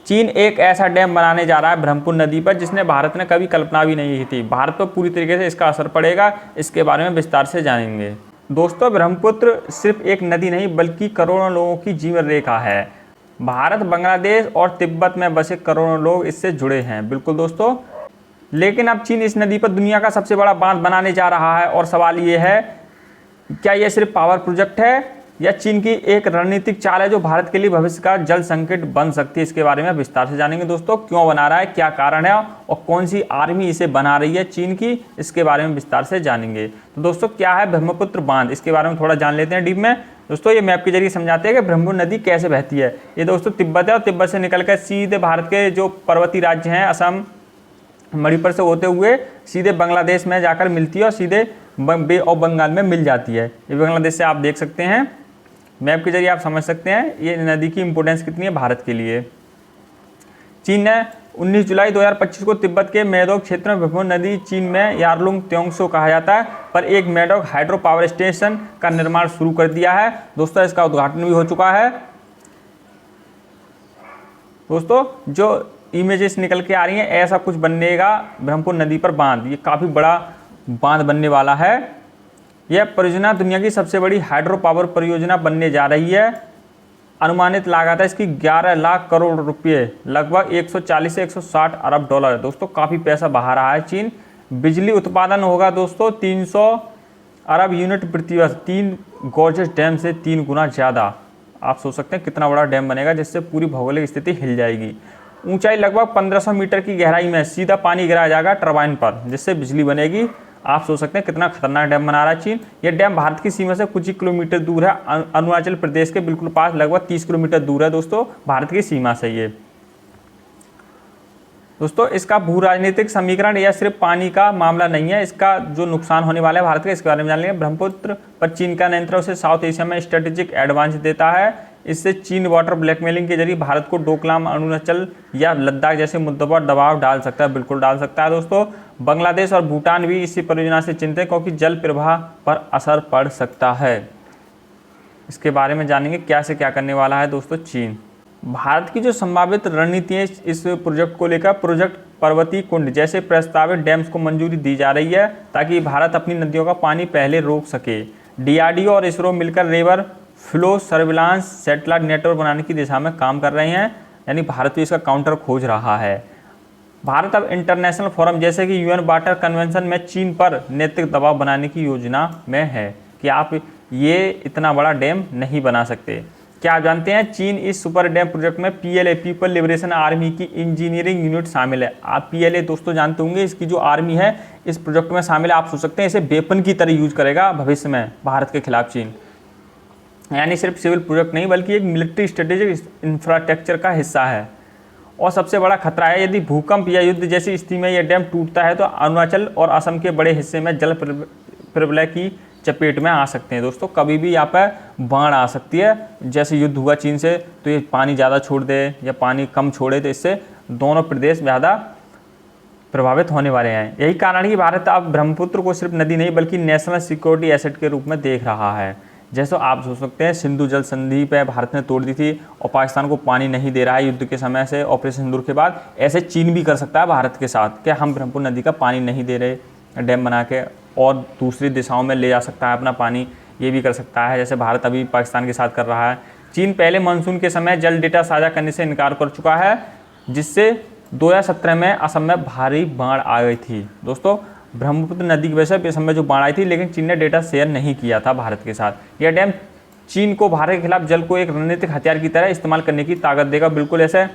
चीन एक ऐसा डैम बनाने जा रहा है ब्रह्मपुत्र नदी पर जिसने भारत ने कभी कल्पना भी नहीं की थी। भारत पर पूरी तरीके से इसका असर पड़ेगा, इसके बारे में विस्तार से जानेंगे। दोस्तों, ब्रह्मपुत्र सिर्फ एक नदी नहीं बल्कि करोड़ों लोगों की जीवन रेखा है। भारत, बांग्लादेश और तिब्बत में बसे करोड़ों लोग इससे जुड़े हैं। बिल्कुल दोस्तों, लेकिन अब चीन इस नदी पर दुनिया का सबसे बड़ा बांध बनाने जा रहा है और सवाल ये है, क्या यह सिर्फ पावर प्रोजेक्ट है या चीन की एक रणनीतिक चाल है जो भारत के लिए भविष्य का जल संकट बन सकती है। इसके बारे में विस्तार से जानेंगे। दोस्तों, क्यों बना रहा है, क्या कारण है और कौन सी आर्मी इसे बना रही है चीन की, इसके बारे में विस्तार से जानेंगे। तो दोस्तों, क्या है ब्रह्मपुत्र बांध, इसके बारे में थोड़ा जान लेते हैं डीप में। दोस्तों, ये मैप के जरिए समझाते हैं कि ब्रह्मपुत्र नदी कैसे बहती है। ये दोस्तों तिब्बत है और तिब्बत से निकलकर सीधे भारत के जो पर्वतीय राज्य हैं असम, मणिपुर से होते हुए सीधे बांग्लादेश में जाकर मिलती है और सीधे बे ऑफ बंगाल में मिल जाती है। ये बांग्लादेश से आप देख सकते हैं, मैप के जरिए आप समझ सकते हैं ये नदी की इंपोर्टेंस कितनी है भारत के लिए। चीन ने 19 जुलाई 2025 को तिब्बत के मेडोक क्षेत्र में ब्रह्मपुत्र नदी, चीन में यारलुंग त्योंगसो कहा जाता है, पर एक मेडोक हाइड्रो पावर स्टेशन का निर्माण शुरू कर दिया है। दोस्तों, इसका उद्घाटन भी हो चुका है। दोस्तों, जो इमेजेस निकल के आ रही हैं, ऐसा कुछ बनेगा ब्रह्मपुत्र नदी पर बांध। ये काफ़ी बड़ा बांध बनने वाला है। यह परियोजना दुनिया की सबसे बड़ी हाइड्रो पावर परियोजना बनने जा रही है। अनुमानित लागत है इसकी 11 लाख करोड़ रुपये, लगभग 140 से 160 अरब डॉलर। दोस्तों, काफ़ी पैसा बहा रहा है चीन। बिजली उत्पादन होगा दोस्तों 300 अरब यूनिट प्रति वर्ष, 3 गॉर्जियस डैम से 3 गुना ज़्यादा। आप सोच सकते हैं कितना बड़ा डैम बनेगा जिससे पूरी भौगोलिक स्थिति हिल जाएगी। ऊंचाई लगभग 1500 मीटर की गहराई में सीधा पानी गिराया जाएगा टरबाइन पर, जिससे बिजली बनेगी। आप सोच सकते हैं कितना खतरनाक डैम बना रहा है चीन। यह डैम भारत की सीमा से कुछ ही किलोमीटर दूर है, अरुणाचल प्रदेश के बिल्कुल पास, लगभग 30 किलोमीटर दूर है दोस्तों भारत की सीमा से ये। दोस्तों, इसका भू राजनीतिक समीकरण यह सिर्फ पानी का मामला नहीं है, इसका जो नुकसान होने वाला है भारत के, इसके बारे में जान लेंगे। ब्रह्मपुत्र पर चीन का नियंत्रण उसे साउथ एशिया में स्ट्रेटेजिक एडवांटेज देता है। इससे चीन वाटर ब्लैकमेलिंग के जरिए भारत को डोकलाम, अरुणाचल या लद्दाख जैसे मुद्दों पर दबाव डाल सकता है। बिल्कुल डाल सकता है दोस्तों। बांग्लादेश और भूटान भी इसी परियोजना से चिंतित है क्योंकि जल प्रवाह पर असर पड़ सकता है। इसके बारे में जानेंगे क्या से क्या करने वाला है दोस्तों चीन। भारत की जो संभावित रणनीति है इस प्रोजेक्ट को लेकर, प्रोजेक्ट पर्वतीय कुंड जैसे प्रस्तावित डैम्स को मंजूरी दी जा रही है ताकि भारत अपनी नदियों का पानी पहले रोक सके। डीआरडीओ और इसरो मिलकर river flow surveillance satellite network बनाने की दिशा में काम कर रहे हैं, यानी भारत भी इसका काउंटर खोज रहा है। भारत अब इंटरनेशनल फोरम जैसे कि यूएन वाटर कन्वेंशन में चीन पर नैतिक दबाव बनाने की योजना में है कि आप ये इतना बड़ा डैम नहीं बना सकते। क्या आप जानते हैं चीन इस सुपर डैम प्रोजेक्ट में पीएलए, पीपल लिबरेशन आर्मी की इंजीनियरिंग यूनिट शामिल है। आप पीएलए दोस्तों जानते होंगे, इसकी जो आर्मी है इस प्रोजेक्ट में शामिल है। आप सोच सकते हैं इसे वेपन की तरह यूज करेगा भविष्य में भारत के खिलाफ चीन, यानी सिर्फ सिविल प्रोजेक्ट नहीं बल्कि एक मिलिट्री स्ट्रेटेजिक इंफ्रास्ट्रक्चर का हिस्सा है। और सबसे बड़ा खतरा है यदि भूकंप या युद्ध जैसी स्थिति में यह डैम टूटता है तो अरुणाचल और असम के बड़े हिस्से में जल प्रलय की चपेट में आ सकते हैं। दोस्तों, कभी भी यहाँ पर बाढ़ आ सकती है। जैसे युद्ध हुआ चीन से तो ये पानी ज़्यादा छोड़ दे या पानी कम छोड़े तो इससे दोनों प्रदेश ज़्यादा प्रभावित होने वाले हैं। यही कारण है कि भारत अब ब्रह्मपुत्र को सिर्फ नदी नहीं बल्कि नेशनल सिक्योरिटी एसेट के रूप में देख रहा है। जैसे आप सोच सकते हैं सिंधु जल संधि पे भारत ने तोड़ दी थी और पाकिस्तान को पानी नहीं दे रहा है युद्ध के समय से, ऑपरेशन सिंदूर के बाद। ऐसे चीन भी कर सकता है भारत के साथ कि हम ब्रह्मपुत्र नदी का पानी नहीं दे रहे, डैम बना के और दूसरी दिशाओं में ले जा सकता है अपना पानी, ये भी कर सकता है जैसे भारत अभी पाकिस्तान के साथ कर रहा है। चीन पहले मानसून के समय जल डेटा साझा करने से इनकार कर चुका है, जिससे 2017 में असम में भारी बाढ़ आ गई थी। दोस्तों, ब्रह्मपुत्र नदी की वजह से असम में जो बाढ़ आई थी, लेकिन चीन ने डेटा शेयर नहीं किया था भारत के साथ। यह डैम चीन को भारत के खिलाफ जल को एक रणनीतिक हथियार की तरह इस्तेमाल करने की ताकत देगा। बिल्कुल ऐसे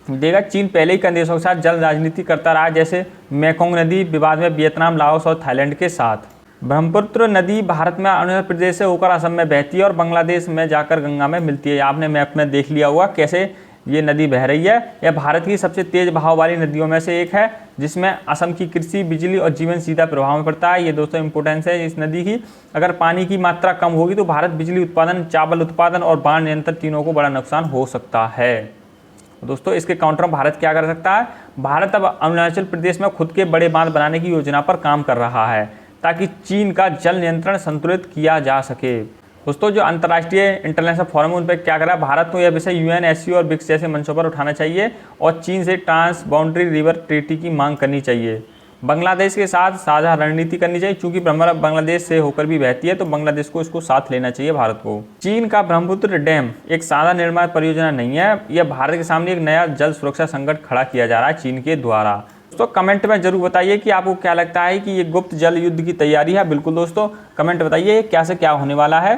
देगा। चीन पहले ही कई देशों के साथ जल राजनीति करता रहा, जैसे मेकोंग नदी विवाद में वियतनाम, लाओस और थाईलैंड के साथ। ब्रह्मपुत्र नदी भारत में अरुणाचल प्रदेश से होकर असम में बहती है और बांग्लादेश में जाकर गंगा में मिलती है। आपने मैप में देख लिया होगा कैसे ये नदी बह रही है। यह भारत की सबसे तेज बहाव वाली नदियों में से एक है, जिसमें असम की कृषि, बिजली और जीवन सीधा प्रभाव में पड़ता है। ये दोस्तों इंपॉर्टेंस है इस नदी की। अगर पानी की मात्रा कम होगी तो भारत बिजली उत्पादन, चावल उत्पादन और बाढ़ नियंत्रण तीनों को बड़ा नुकसान हो सकता है। दोस्तों, इसके काउंटर में भारत क्या कर सकता है? भारत अब अरुणाचल प्रदेश में खुद के बड़े बांध बनाने की योजना पर काम कर रहा है ताकि चीन का जल नियंत्रण संतुलित किया जा सके। दोस्तों जो अंतर्राष्ट्रीय इंटरनेशनल फोरम उन पर क्या करा, भारत को यह विषय यूएन, एससीओ और ब्रिक्स जैसे मंचों पर उठाना चाहिए और चीन से ट्रांस बाउंड्री रिवर ट्रीटी की मांग करनी चाहिए। बांग्लादेश के साथ साझा रणनीति करनी चाहिए, क्योंकि ब्रह्मपुत्र बांग्लादेश से होकर भी बहती है, तो बांग्लादेश को इसको साथ लेना चाहिए भारत को। चीन का ब्रह्मपुत्र डैम एक सादा निर्माण परियोजना नहीं है, यह भारत के सामने एक नया जल सुरक्षा संकट खड़ा किया जा रहा है चीन के द्वारा। दोस्तों कमेंट में जरूर बताइए कि आपको क्या लगता है कि ये गुप्त जल युद्ध की तैयारी है। बिल्कुल दोस्तों कमेंट बताइए क्या से क्या होने वाला है।